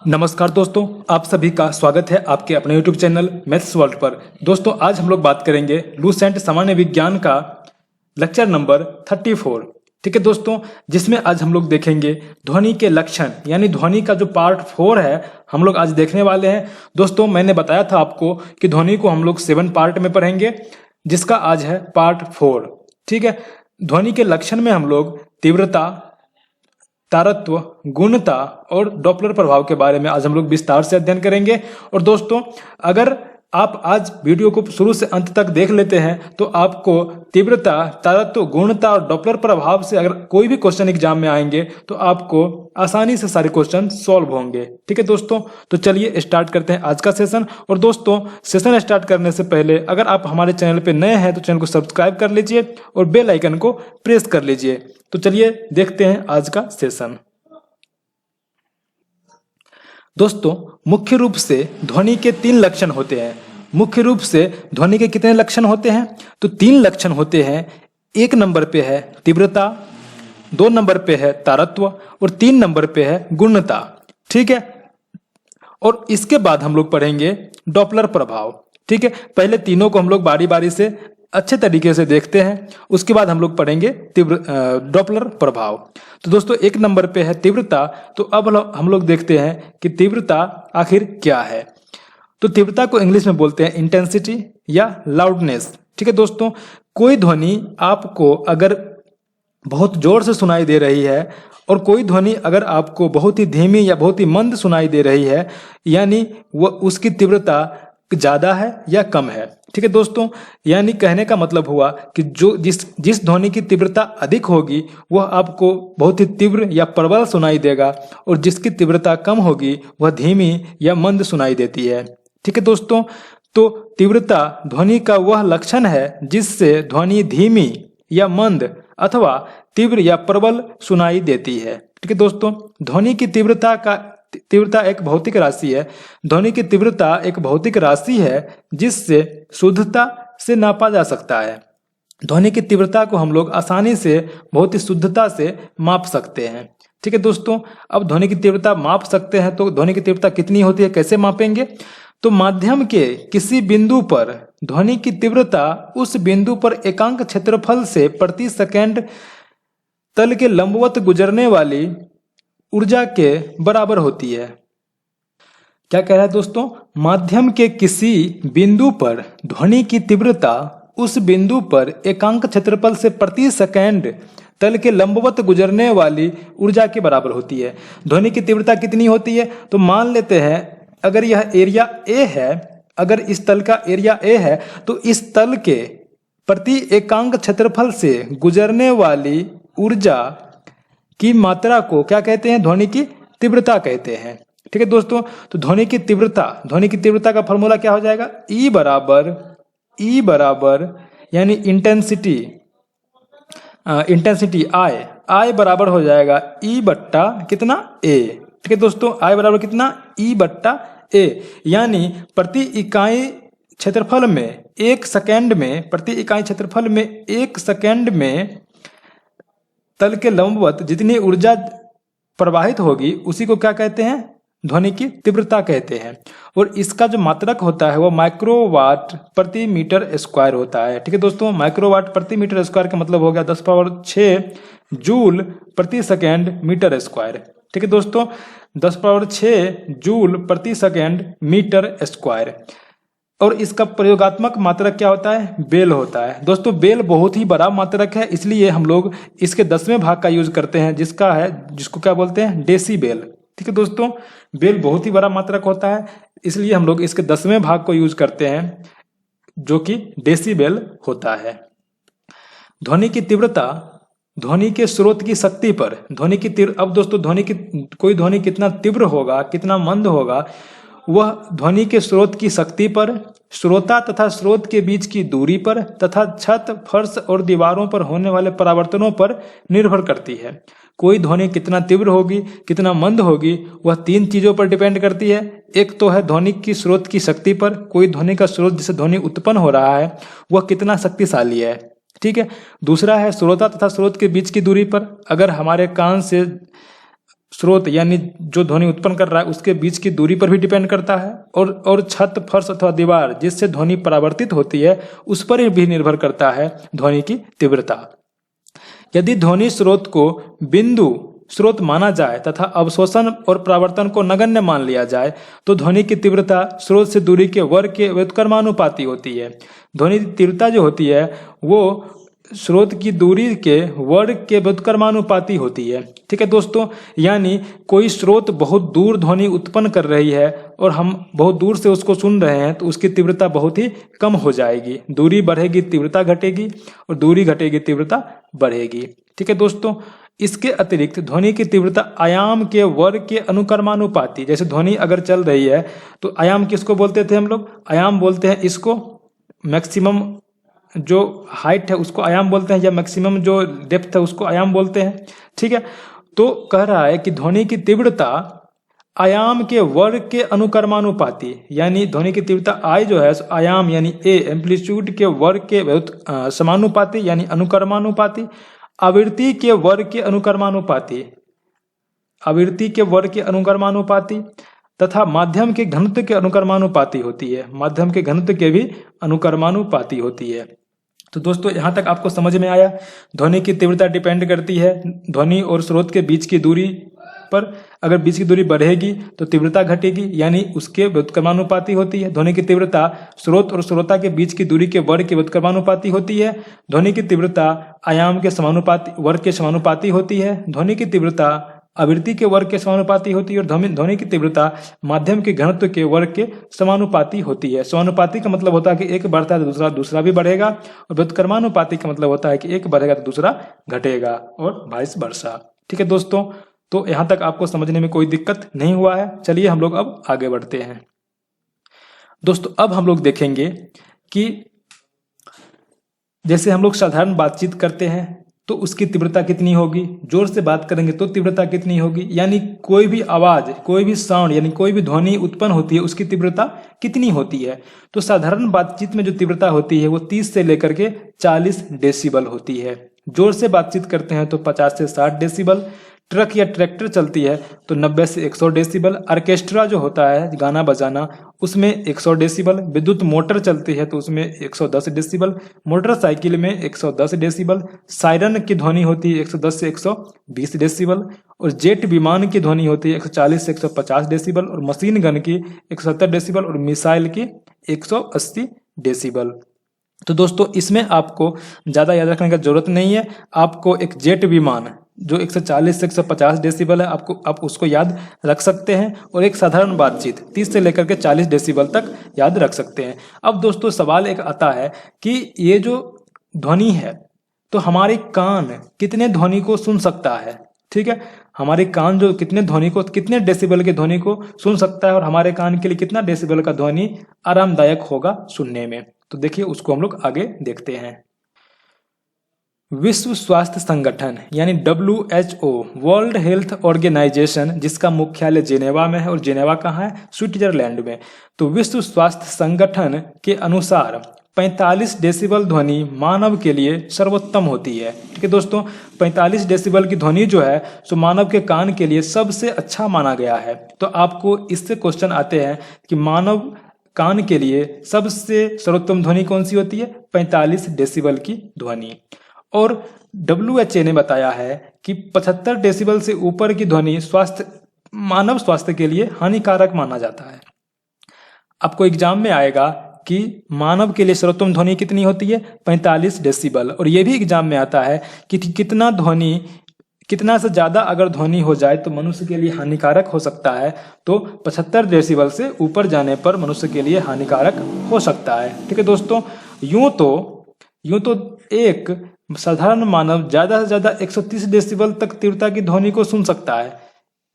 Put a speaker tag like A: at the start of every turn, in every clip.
A: नमस्कार दोस्तों, आप सभी का स्वागत है आपके अपने YouTube चैनल मैथ्स वर्ल्ड पर। दोस्तों आज हम लोग बात करेंगे लूसेंट सामान्य विज्ञान का लेक्चर नंबर 34। ठीक है दोस्तों, जिसमें आज हम लोग देखेंगे ध्वनि के लक्षण, यानी ध्वनि का जो पार्ट 4 है हम लोग आज देखने वाले हैं। दोस्तों मैंने बताया था आपको कि ध्वनि को हम लोग 7 पार्ट में पढ़ेंगे, जिसका आज है पार्ट 4। ठीक है, ध्वनि के लक्षण में हम लोग तीव्रता, तारत्व, गुणता और डॉपलर प्रभाव के बारे में आज हम लोग विस्तार से अध्ययन करेंगे। और दोस्तों अगर आप आज वीडियो को शुरू से अंत तक देख लेते हैं तो आपको तीव्रता, तारत्व, गुणता और डॉपलर प्रभाव से अगर कोई भी क्वेश्चन एग्जाम में आएंगे तो आपको आसानी से सारे क्वेश्चन सॉल्व होंगे। ठीक है दोस्तों, तो चलिए स्टार्ट करते हैं आज का सेशन। और दोस्तों सेशन स्टार्ट करने से पहले अगर आप हमारे चैनल पे नए हैं तो चैनल को सब्सक्राइब कर लीजिए और बेल आइकन को प्रेस कर लीजिए। तो चलिए देखते हैं आज का सेशन। दोस्तों मुख्य रूप से ध्वनि के 3 लक्षण होते हैं। मुख्य रूप से ध्वनि के कितने लक्षण होते हैं? तो 3 लक्षण होते हैं। 1 नंबर पे है तीव्रता, 2 नंबर पे है तारत्व और 3 नंबर पे है गुणता। ठीक है, और इसके बाद हम लोग पढ़ेंगे डॉपलर प्रभाव। ठीक है, पहले तीनों को हम लोग बारी बारी से अच्छे तरीके से देखते हैं, उसके बाद हम लोग पढ़ेंगे डॉपलर प्रभाव। तो दोस्तों 1 नंबर पे है तीव्रता। तो अब हम लोग देखते हैं कि तीव्रता आखिर क्या है। तो तीव्रता को इंग्लिश में बोलते हैं इंटेंसिटी या लाउडनेस। ठीक है दोस्तों, कोई ध्वनि आपको अगर बहुत जोर से सुनाई दे रही है और कोई ध्वनि अगर आपको बहुत ही धीमी या बहुत ही मंद सुनाई दे रही है, यानी वह उसकी तीव्रता ज्यादा है या कम है। ठीक है दोस्तों, यानी कहने का मतलब हुआ कि जो जिस ध्वनि की तीव्रता अधिक होगी वह आपको बहुत ही तीव्र या प्रबल सुनाई देगा और जिसकी तीव्रता कम होगी वह धीमी या मंद सुनाई देती है। ठीक है दोस्तों, तो तीव्रता ध्वनि का वह लक्षण है जिससे ध्वनि धीमी या मंद अथवा तीव्र या प्रबल सुनाई देती है। ठीक है दोस्तों, ध्वनि की तीव्रता एक भौतिक राशि है। ध्वनि की तीव्रता एक भौतिक राशि है जिससे शुद्धता से नापा जा सकता है। ध्वनि की तीव्रता को हम लोग आसानी से बहुत ही शुद्धता से माप सकते हैं। ठीक है दोस्तों, अब ध्वनि की तीव्रता माप सकते हैं तो ध्वनि की तीव्रता कितनी होती है, कैसे मापेंगे? तो माध्यम के किसी बिंदु पर ध्वनि की तीव्रता उस बिंदु पर एकांक क्षेत्रफल से प्रति सेकंड तल के लंबवत गुजरने वाली ऊर्जा के बराबर होती है। क्या कह रहा है दोस्तों? माध्यम के किसी बिंदु पर ध्वनि की तीव्रता उस बिंदु पर एकांक क्षेत्रफल से प्रति सेकंड तल के लंबवत गुजरने वाली ऊर्जा के बराबर होती है। ध्वनि की तीव्रता कितनी होती है? तो मान लेते हैं अगर यह एरिया ए है, अगर इस तल का एरिया ए है तो इस तल के प्रति एकांक क्षेत्रफल से गुजरने वाली ऊर्जा की मात्रा को क्या कहते हैं? ध्वनि की तीव्रता कहते हैं। ठीक है दोस्तों, तो ध्वनि की तीव्रता का फॉर्मूला क्या हो जाएगा? E बराबर यानी इंटेंसिटी I बराबर हो जाएगा E बट्टा कितना? A। ठीक है दोस्तों, I बराबर कितना? E बट्टा A, यानी प्रति इकाई क्षेत्रफल में 1 सेकंड में, प्रति इकाई क्षेत्रफल में 1 सेकंड में तल के लंबवत जितनी ऊर्जा प्रवाहित होगी उसी को क्या कहते हैं? ध्वनि की तीव्रता कहते हैं। और इसका जो मात्रक होता है वह माइक्रोवाट प्रति मीटर स्क्वायर होता है। ठीक है दोस्तों, माइक्रोवाट प्रति मीटर स्क्वायर का मतलब हो गया 10⁻6 जूल प्रति सेकंड मीटर स्क्वायर। ठीक है दोस्तों, 10⁻6 जूल प्रति सेकंड मीटर स्क्वायर। और इसका प्रयोगात्मक मात्रक क्या होता है? बेल होता है। दोस्तों बेल बहुत ही बड़ा मात्रक है, इसलिए हम लोग इसके 10वें भाग का यूज करते हैं जिसको क्या बोलते हैं? डेसीबेल। ठीक है दोस्तों, बेल बहुत ही बड़ा मात्रक होता है, इसलिए हम लोग इसके 10वें भाग को यूज करते हैं जो कि डेसीबेल होता है। ध्वनि की तीव्रता ध्वनि के स्रोत की शक्ति पर अब दोस्तों कोई ध्वनि कितना तीव्र होगा, कितना मंद होगा, वह ध्वनि के स्रोत की शक्ति पर, श्रोता तथा स्रोत के बीच की दूरी पर तथा छत, फर्श और दीवारों पर होने वाले परावर्तनों पर निर्भर करती है। कोई ध्वनि कितना तीव्र होगी, कितना मंद होगी, वह 3 चीजों पर डिपेंड करती है। एक तो है ध्वनि की स्रोत की शक्ति पर, कोई ध्वनि का स्रोत जिससे ध्वनि उत्पन्न हो रहा है वह कितना शक्तिशाली है। ठीक है, दूसरा है श्रोता तथा स्रोत के बीच की दूरी पर। अगर हमारे कान से स्रोत यानी जो ध्वनि उत्पन्न कर रहा है उसके बीच की दूरी पर भी डिपेंड करता है, और छत, फर्श अथवा दीवार जिससे ध्वनि परावर्तित होती है उस पर भी निर्भर करता है ध्वनि की तीव्रता। यदि ध्वनि स्रोत को बिंदु स्रोत माना जाए तथा अवशोषण और परावर्तन को नगण्य मान लिया जाए तो ध्वनि की तीव्रता स्रोत से दूरी के वर्ग के व्युत्क्रमानुपाती होती है। ध्वनि की तीव्रता जो होती है वो स्रोत की दूरी के वर्ग के व्युत्क्रमानुपाती होती है। ठीक है दोस्तों, यानी कोई स्रोत बहुत दूर ध्वनि उत्पन्न कर रही है और हम बहुत दूर से उसको सुन रहे हैं तो उसकी तीव्रता बहुत ही कम हो जाएगी। दूरी बढ़ेगी तीव्रता घटेगी, और दूरी घटेगी तीव्रता बढ़ेगी। ठीक है दोस्तों, इसके अतिरिक्त ध्वनि की तीव्रता आयाम के वर्ग के अनुक्रमानुपाती, जैसे ध्वनि अगर चल रही है तो आयाम किसको बोलते थे हम लोग? आयाम बोलते हैं इसको, मैक्सिमम जो हाइट है उसको आयाम बोलते हैं, या मैक्सिमम जो डेप्थ है उसको आयाम बोलते हैं। ठीक है, तो कह रहा है कि ध्वनि की तीव्रता आयाम के वर्ग के अनुक्रमानुपाती, यानी ध्वनि की तीव्रता आई जो है आयाम यानी ए एम्पलीट्यूड के वर्ग के समानुपाती यानी अनुक्रमानुपाती, आवृत्ति के वर्ग के अनुक्रमानुपाती, आवृत्ति के वर्ग के अनुक्रमानुपाती तथा माध्यम के घनत्व के अनुक्रमानुपाती होती है। माध्यम के घनत्व के भी अनुक्रमानुपाती होती है। तो दोस्तों यहाँ तक आपको समझ में आया, ध्वनि की तीव्रता डिपेंड करती है ध्वनि और स्रोत के बीच की दूरी पर। अगर बीच की दूरी बढ़ेगी तो तीव्रता घटेगी, यानी उसके व्युत्क्रमानुपाती होती है। ध्वनि की तीव्रता स्रोत और श्रोता के बीच की दूरी के वर्ग के व्युत्क्रमानुपाती होती है। ध्वनि की तीव्रता आयाम के समानुपाती वर्ग के समानुपाती होती है। ध्वनि की तीव्रता आवृत्ति के वर्ग के समानुपाती होती है, और ध्वनि की तीव्रता माध्यम के घनत्व के वर्ग के समानुपाती होती है। समानुपाती का मतलब होता है कि एक बढ़ता है तो दूसरा भी बढ़ेगा, और व्युत्क्रमानुपाती का मतलब होता है कि एक बढ़ेगा तो दूसरा घटेगा, और वाइस वर्सा। ठीक है दोस्तों, तो यहाँ तक आपको समझने में कोई दिक्कत नहीं हुआ है। चलिए हम लोग अब आगे बढ़ते हैं। दोस्तों अब हम लोग देखेंगे कि जैसे हम लोग साधारण बातचीत करते हैं तो उसकी तीव्रता कितनी होगी, जोर से बात करेंगे तो तीव्रता कितनी होगी, यानी कोई भी आवाज, कोई भी साउंड यानी कोई भी ध्वनि उत्पन्न होती है उसकी तीव्रता कितनी होती है। तो साधारण बातचीत में जो तीव्रता होती है वो 30 से लेकर के 40 डेसिबल होती है। जोर से बातचीत करते हैं तो 50 से 60 डेसिबल। ट्रक या ट्रैक्टर चलती है तो 90 से 100 डेसिबल। ऑर्केस्ट्रा जो होता है गाना बजाना उसमें 100 डेसिबल। विद्युत मोटर चलती है तो उसमें 110 डेसिबल। मोटरसाइकिल में 110 डेसिबल। सायरन की ध्वनि होती है 110 से 120 डेसिबल। और जेट विमान की ध्वनि होती है 140 से 150 डेसिबल। और मशीन गन की 170 डेसिबल और मिसाइल की 180 डेसिबल। तो दोस्तों इसमें आपको ज़्यादा याद रखने की जरूरत नहीं है। आपको एक जेट विमान जो 140 से 150 डेसिबल है आप उसको याद रख सकते हैं, और एक साधारण बातचीत 30 से लेकर के 40 डेसिबल तक याद रख सकते हैं। अब दोस्तों सवाल एक आता है कि ये जो ध्वनि है तो हमारे कान कितने ध्वनि को सुन सकता है। ठीक है, हमारे कान जो कितने डेसिबल के ध्वनि को सुन सकता है, और हमारे कान के लिए कितना डेसिबल का ध्वनि आरामदायक होगा सुनने में। तो देखिए उसको हम लोग आगे देखते हैं। विश्व स्वास्थ्य संगठन यानी WHO वर्ल्ड हेल्थ ऑर्गेनाइजेशन, जिसका मुख्यालय जेनेवा में है, और जेनेवा कहाँ है? स्विट्जरलैंड में। तो विश्व स्वास्थ्य संगठन के अनुसार 45 डेसिबल ध्वनि मानव के लिए सर्वोत्तम होती है। ठीक है दोस्तों, 45 डेसिबल की ध्वनि जो है सो मानव के कान के लिए सबसे अच्छा माना गया है। तो आपको इससे क्वेश्चन आते हैं कि मानव कान के लिए सबसे सर्वोत्तम ध्वनि कौन सी होती है? 45 डेसिबल की ध्वनि। और WHO ने बताया है कि 75 डेसिबल से ऊपर की ध्वनि मानव स्वास्थ्य के लिए हानिकारक माना जाता है। आपको एग्जाम में आएगा कि मानव के लिए सर्वोत्तम ध्वनि कितनी होती है? 45 डेसिबल। और यह भी एग्जाम में आता है कि कितना से ज्यादा अगर ध्वनि हो जाए तो मनुष्य के लिए हानिकारक हो सकता है। तो 75 डेसिबल से ऊपर जाने पर मनुष्य के लिए हानिकारक हो सकता है। ठीक है दोस्तों, यूं तो एक साधारण मानव ज्यादा से ज्यादा 130 डेसिबल तक तीव्रता की ध्वनि को सुन सकता है।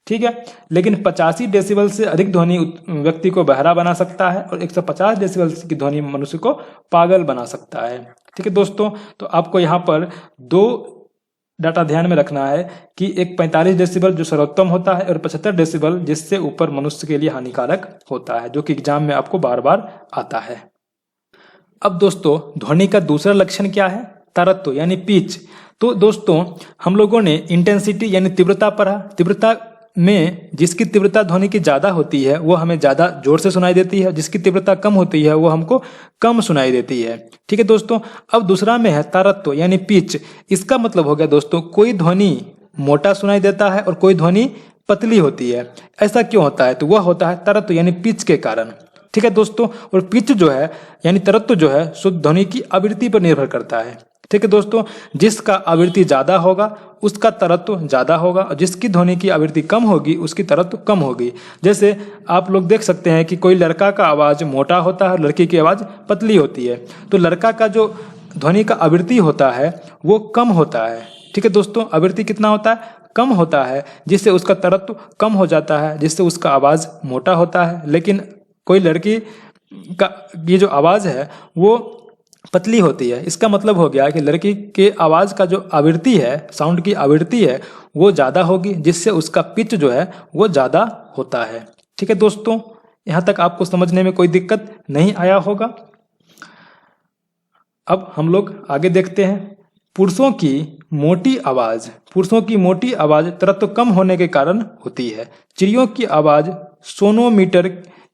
A: ठीक है, लेकिन 85 डेसिबल से अधिक ध्वनि व्यक्ति को बहरा बना सकता है, और 150 डेसिबल की ध्वनि मनुष्य को पागल बना सकता है। ठीक है दोस्तों, तो आपको यहाँ पर 2 डाटा ध्यान में रखना है कि एक 45 डेसिबल जो सर्वोत्तम होता है, और 75 डेसिबल जिससे ऊपर मनुष्य के लिए हानिकारक होता है, जो कि एग्जाम में आपको बार बार आता है। अब दोस्तों ध्वनि का दूसरा लक्षण क्या है? तारत्व यानी पिच। तो दोस्तों हम लोगों ने इंटेंसिटी यानी तीव्रता पढ़ा। तीव्रता में जिसकी तीव्रता ध्वनि की ज़्यादा होती है वो हमें ज़्यादा जोर से सुनाई देती है, जिसकी तीव्रता कम होती है वो हमको कम सुनाई देती है। ठीक है दोस्तों। अब दूसरा में है तारत्व यानी पिच। इसका मतलब हो गया दोस्तों, कोई ध्वनि मोटा सुनाई देता है और कोई ध्वनि पतली होती है। ऐसा क्यों होता है? तो वह होता है तारत्व यानी पिच के कारण। ठीक है दोस्तों। और पिच जो है यानी तारत्व जो है शुद्ध ध्वनि की आवृत्ति पर निर्भर करता है। ठीक है दोस्तों। जिसका आवृत्ति ज्यादा होगा उसका तारत्व ज्यादा होगा, और जिसकी ध्वनि की आवृत्ति कम होगी उसकी तारत्व कम होगी। जैसे आप लोग देख सकते हैं कि कोई लड़का का आवाज मोटा होता है, लड़की की आवाज पतली होती है, तो लड़का का जो ध्वनि का आवृत्ति होता है वो कम होता है। ठीक है दोस्तों। आवृत्ति कितना होता है? कम होता है, जिससे उसका तारत्व कम हो जाता है, जिससे उसका आवाज मोटा होता है। लेकिन कोई लड़की का ये जो आवाज है वो पतली होती है। इसका मतलब हो गया कि लड़की के आवाज का जो आवृत्ति है, साउंड की आवृत्ति है, वो ज्यादा होगी, जिससे उसका पिच जो है वो ज्यादा होता है। ठीक है दोस्तों। यहां तक आपको समझने में कोई दिक्कत नहीं आया होगा। अब हम लोग आगे देखते हैं। पुरुषों की मोटी आवाज तारत्व कम होने के कारण होती है। चिड़ियों की आवाज सोनोमीटर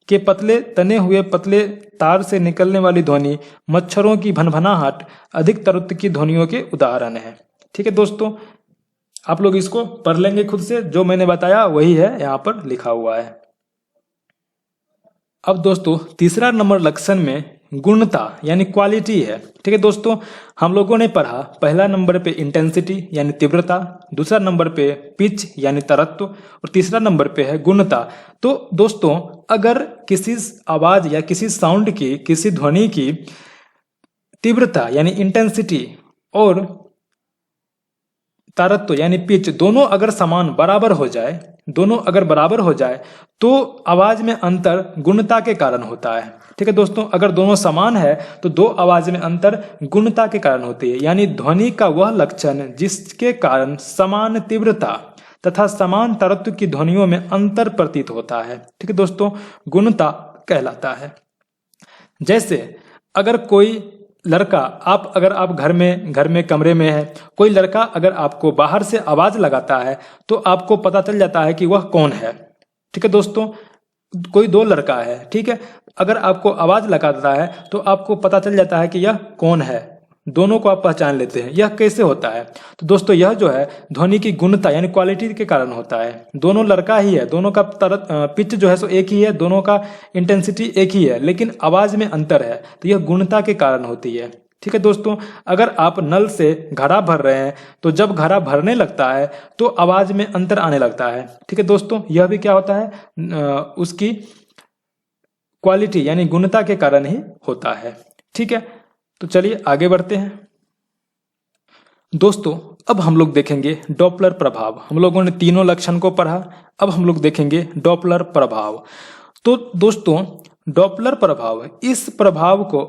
A: के पतले तने हुए पतले तार से निकलने वाली ध्वनि, मच्छरों की भनभनाहट अधिक तारत्व की ध्वनियों के उदाहरण है। ठीक है दोस्तों। आप लोग इसको पढ़ लेंगे खुद से, जो मैंने बताया वही है यहाँ पर लिखा हुआ है। अब दोस्तों तीसरा नंबर लक्षण में गुणता यानी क्वालिटी है। ठीक है दोस्तों। हम लोगों ने पढ़ा पहला नंबर पे इंटेंसिटी यानी तीव्रता, दूसरा नंबर पे पिच यानी तारत्व, और तीसरा नंबर पे है गुणता। तो दोस्तों अगर किसी आवाज या किसी साउंड की, किसी ध्वनि की तीव्रता यानी इंटेंसिटी और तारत्व यानी पिच दोनों अगर समान बराबर हो जाए, तो आवाज में अंतर गुणता के कारण होता है। ठीक है दोस्तों। अगर दोनों समान है तो दो आवाज में अंतर गुणता के कारण होती है, यानी ध्वनि का वह लक्षण जिसके कारण समान तीव्रता तथा समान तारत्व की ध्वनियों में अंतर प्रतीत होता है। ठीक है दोस्तों। गुणता कहलाता है। जैसे अगर कोई लड़का, अगर आप घर में कमरे में है, कोई लड़का अगर आपको बाहर से आवाज लगाता है तो आपको पता चल जाता है कि वह कौन है। ठीक है दोस्तों। कोई दो लड़का है, ठीक है, अगर आपको आवाज लगाता है तो आपको पता चल जाता है कि यह कौन है, दोनों को आप पहचान लेते हैं। यह कैसे होता है? तो दोस्तों यह जो है ध्वनि की गुणता यानी क्वालिटी के कारण होता है। दोनों लड़का ही है, दोनों का पिच जो है सो एक ही है, दोनों का इंटेंसिटी एक ही है, लेकिन आवाज में अंतर है, तो यह गुणता के कारण होती है। ठीक है दोस्तों। अगर आप नल से घड़ा भर रहे हैं तो जब घड़ा भरने लगता है तो आवाज में अंतर आने लगता है। ठीक है दोस्तों। यह भी क्या होता है? उसकी क्वालिटी यानी गुणता के कारण ही होता है। ठीक है। तो चलिए आगे बढ़ते हैं दोस्तों। अब हम लोग देखेंगे डॉपलर प्रभाव। हम लोगों ने तीनों लक्षण को पढ़ा, अब हम लोग देखेंगे डॉपलर प्रभाव। तो दोस्तों डॉपलर प्रभाव, इस प्रभाव को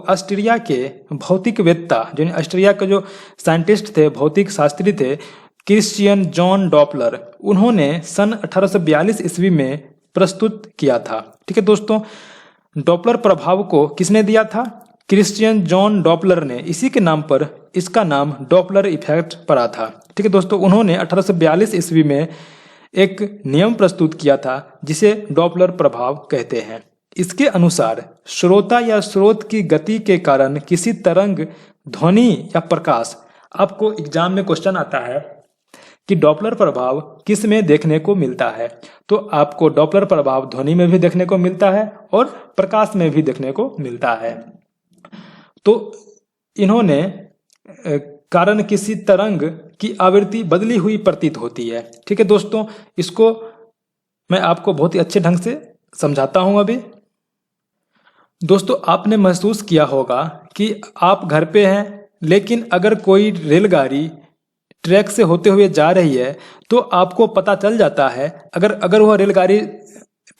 A: ऑस्ट्रिया के भौतिकवेत्ता, जो ऑस्ट्रिया के जो साइंटिस्ट थे, भौतिक शास्त्री थे, क्रिश्चियन जॉन डॉपलर, उन्होंने सन 1842 ईस्वी में प्रस्तुत किया था। ठीक है दोस्तों। डॉपलर प्रभाव को किसने दिया था? क्रिश्चियन जॉन डॉपलर ने। इसी के नाम पर इसका नाम डॉपलर इफेक्ट पड़ा था। ठीक है दोस्तों। उन्होंने 1842 ईस्वी में एक नियम प्रस्तुत किया था जिसे डॉपलर प्रभाव कहते हैं। इसके अनुसार श्रोता या स्रोत की गति के कारण किसी तरंग, ध्वनि या प्रकाश, आपको एग्जाम में क्वेश्चन आता है कि डॉपलर प्रभाव किस में देखने को मिलता है, तो आपको डॉपलर प्रभाव ध्वनि में भी देखने को मिलता है और प्रकाश में भी देखने को मिलता है। तो इन्होंने कारण किसी तरंग की आवृत्ति बदली हुई प्रतीत होती है। ठीक है दोस्तों। इसको मैं आपको बहुत ही अच्छे ढंग से समझाता हूं अभी। दोस्तों आपने महसूस किया होगा कि आप घर पे हैं, लेकिन अगर कोई रेलगाड़ी ट्रैक से होते हुए जा रही है तो आपको पता चल जाता है, अगर वह रेलगाड़ी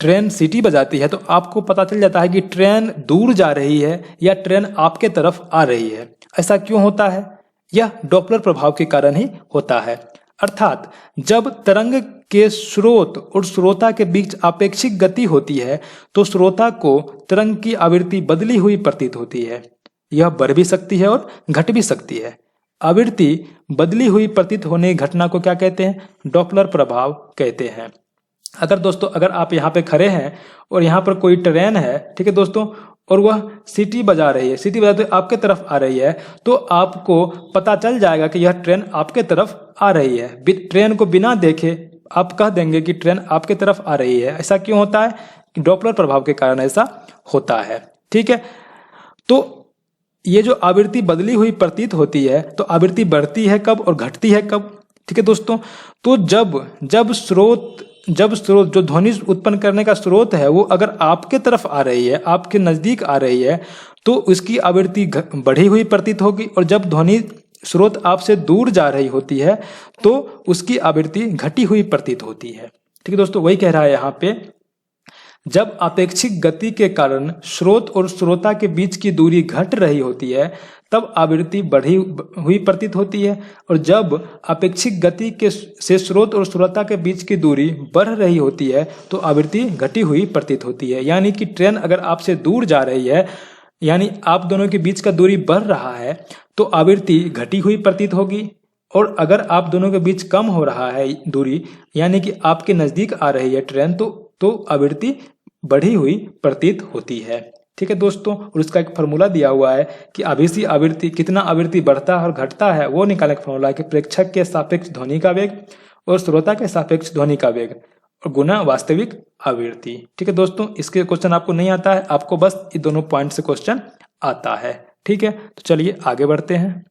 A: ट्रेन सीटी बजाती है तो आपको पता चल जाता है कि ट्रेन दूर जा रही है या ट्रेन आपके तरफ आ रही है। ऐसा क्यों होता है? यह डॉपलर प्रभाव के कारण ही होता है। अर्थात जब तरंग के स्रोत और श्रोता के बीच आपेक्षिक गति होती है तो श्रोता को तरंग की आवृत्ति बदली हुई प्रतीत होती है। यह बढ़ भी सकती है और घट भी सकती है। आवृत्ति बदली हुई प्रतीत होने की घटना को क्या कहते हैं? डॉपलर प्रभाव कहते हैं। अगर दोस्तों अगर आप यहाँ पे खड़े हैं और यहाँ पर कोई ट्रेन है, ठीक है दोस्तों, और वह सीटी बजा रही है, सीटी बजाते आपके तरफ आ रही है, तो आपको पता चल जाएगा कि यह ट्रेन आपके तरफ आ रही है। ट्रेन को बिना देखे आप कह देंगे कि ट्रेन आपके तरफ आ रही है। ऐसा क्यों होता है? कि डॉपलर प्रभाव के कारण ऐसा होता है। ठीक है, तो ये जो आवृत्ति बदली हुई प्रतीत होती है, तो आवृत्ति बढ़ती है कब और घटती है कब? ठीक है दोस्तों, तो जब स्रोत जो ध्वनि उत्पन्न करने का स्रोत है वो अगर आपके तरफ आ रही है, आपके नजदीक आ रही है, तो उसकी आवृत्ति बढ़ी हुई प्रतीत होगी, और जब ध्वनि स्रोत आपसे दूर जा रही होती है तो उसकी आवृत्ति घटी हुई प्रतीत होती है। ठीक है दोस्तों, वही कह रहा है यहाँ पे, जब अपेक्षित गति के कारण स्रोत और श्रोता के बीच की दूरी घट रही होती है तब आवृत्ति बढ़ी हुई प्रतीत होती है, और जब अपेक्षित गति के से स्रोत और श्रोता के बीच की दूरी बढ़ रही होती है तो आवृत्ति घटी हुई प्रतीत होती है। यानी कि ट्रेन अगर आपसे दूर जा रही है, यानी आप दोनों के बीच का दूरी बढ़ रहा है, तो आवृत्ति घटी हुई प्रतीत होगी, और अगर आप दोनों के बीच कम हो रहा है दूरी, यानी कि आपके नजदीक आ रही है ट्रेन, तो आवृत्ति बढ़ी हुई प्रतीत होती है। ठीक है दोस्तों, और उसका एक फॉर्मूला दिया हुआ है कि आवेशी आवृत्ति, कितना आवृत्ति बढ़ता है और घटता है वो निकालने का फॉर्मूला है कि प्रेक्षक के सापेक्ष ध्वनि का वेग और श्रोता के सापेक्ष ध्वनि का वेग और गुना वास्तविक आवृत्ति। ठीक है दोस्तों, इसके क्वेश्चन आपको नहीं आता है, आपको बस ये दोनों पॉइंट से क्वेश्चन आता है। ठीक है, तो चलिए आगे बढ़ते हैं।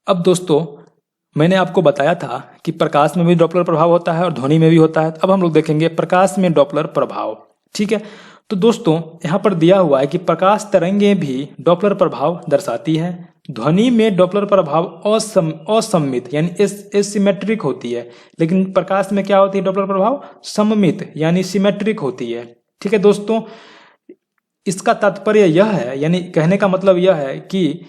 A: अब दोस्तों मैंने आपको बताया था कि प्रकाश में भी डॉपलर प्रभाव होता है और ध्वनि में भी होता है। अब हम लोग देखेंगे प्रकाश में डॉपलर प्रभाव। ठीक है, तो दोस्तों यहाँ पर दिया हुआ है कि प्रकाश तरंगें भी डॉपलर प्रभाव दर्शाती है। ध्वनि में डॉपलर प्रभाव असममित यानी एसिमेट्रिक होती है, लेकिन प्रकाश में क्या होती है? डॉपलर प्रभाव सममित यानी सिमेट्रिक होती है। ठीक है दोस्तों, इसका तात्पर्य यह है, यानी कहने का मतलब यह है कि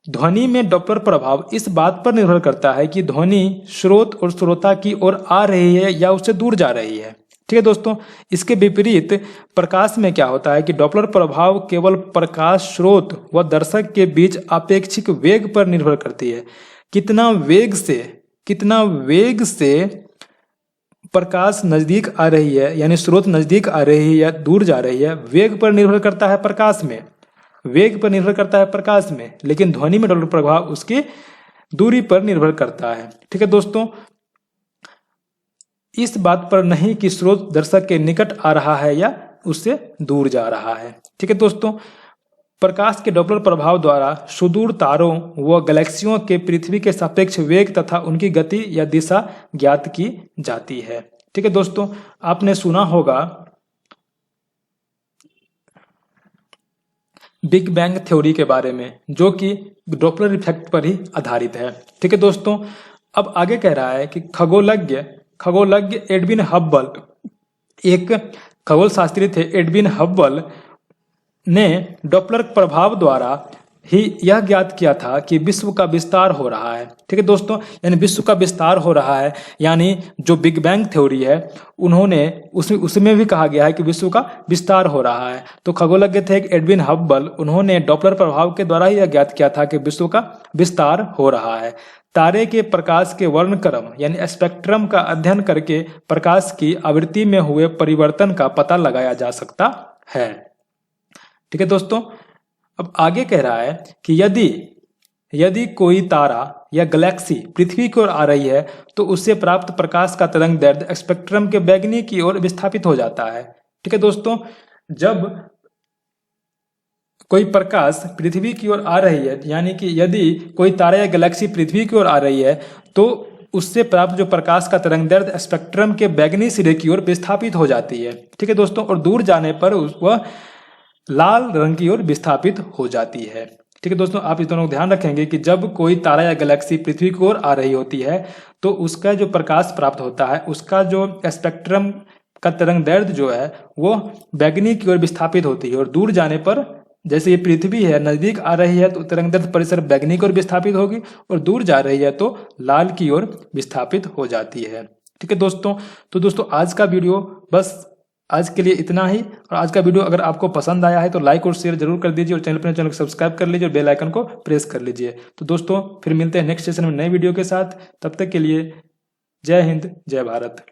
A: ध्वनि में डॉपलर प्रभाव इस बात पर निर्भर करता है कि ध्वनि स्रोत और श्रोता की ओर आ रही है या उससे दूर जा रही है। ठीक है दोस्तों, इसके विपरीत प्रकाश में क्या होता है कि डॉपलर प्रभाव केवल प्रकाश स्रोत व दर्शक के बीच अपेक्षित वेग पर निर्भर करती है। कितना वेग से प्रकाश नजदीक आ रही है, यानी स्रोत नजदीक आ रही है या दूर जा रही है, वेग पर निर्भर करता है प्रकाश में, लेकिन ध्वनि में डॉपलर प्रभाव उसकी दूरी पर निर्भर करता है। ठीक है दोस्तों, इस बात पर नहीं कि स्रोत दर्शक के निकट आ रहा है या उससे दूर जा रहा है। ठीक है दोस्तों, प्रकाश के डॉपलर प्रभाव द्वारा सुदूर तारों व गैलेक्सियों के पृथ्वी के सापेक्ष वेग तथा उनकी गति या दिशा ज्ञात की जाती है। ठीक है दोस्तों, आपने सुना होगा बिग बैंग थ्योरी के बारे में, जो कि डॉपलर इफेक्ट पर ही आधारित है। ठीक है दोस्तों, अब आगे कह रहा है कि खगोलज्ञ एडविन हब्बल, एक खगोल शास्त्री थे एडविन हब्बल, ने डॉपलर प्रभाव द्वारा ही यह ज्ञात किया था कि विश्व का विस्तार हो रहा है। ठीक है दोस्तों, यानी विश्व का विस्तार हो रहा है, यानी जो बिग बैंग थ्योरी है उन्होंने उसमें भी कहा गया है कि विश्व का विस्तार हो रहा है। तो खगोलज्ञ थे एक एडविन हब्बल, उन्होंने डॉपलर प्रभाव के द्वारा ही यह ज्ञात किया था कि विश्व का विस्तार हो रहा है। तारे के प्रकाश के वर्णक्रम यानी स्पेक्ट्रम का अध्ययन करके प्रकाश की आवृत्ति में हुए परिवर्तन का पता लगाया जा सकता है। ठीक है दोस्तों, अब आगे कह रहा है कि यदि कोई तारा या गैलेक्सी पृथ्वी की ओर आ रही है तो उससे प्राप्त प्रकाश का तरंग दैर्ध्य स्पेक्ट्रम के बैगनी की ओर विस्थापित हो जाता है। ठीक है दोस्तों, जब कोई प्रकाश पृथ्वी की ओर आ रही है, यानी कि यदि कोई तारा या गैलेक्सी पृथ्वी की ओर आ रही है तो उससे प्राप्त जो प्रकाश का तरंग दैर्ध्य स्पेक्ट्रम के बैगनी सिरे की ओर विस्थापित हो जाती है। ठीक है दोस्तों, और दूर जाने पर वह लाल रंग की ओर विस्थापित हो जाती है। ठीक है दोस्तों, आप इस दोनों को ध्यान रखेंगे कि जब कोई तारा या गैलेक्सी पृथ्वी की ओर आ रही होती है तो उसका जो प्रकाश प्राप्त होता है, उसका जो स्पेक्ट्रम का तरंग दैर्ध्य जो है वो बैगनी की ओर विस्थापित होती है, और दूर जाने पर जैसे ये पृथ्वी है नजदीक आ रही है तो तरंग दैर्ध्य परिसर बैगनी की ओर विस्थापित होगी, और दूर जा रही है तो लाल की ओर विस्थापित हो जाती है। ठीक है दोस्तों, तो दोस्तों आज का वीडियो बस आज के लिए इतना ही। और आज का वीडियो अगर आपको पसंद आया है तो लाइक और शेयर जरूर कर दीजिए और चैनल को सब्सक्राइब कर लीजिए और बेल आइकन को प्रेस कर लीजिए। तो दोस्तों फिर मिलते हैं नेक्स्ट सेशन में नए वीडियो के साथ। तब तक के लिए जय हिंद, जय भारत।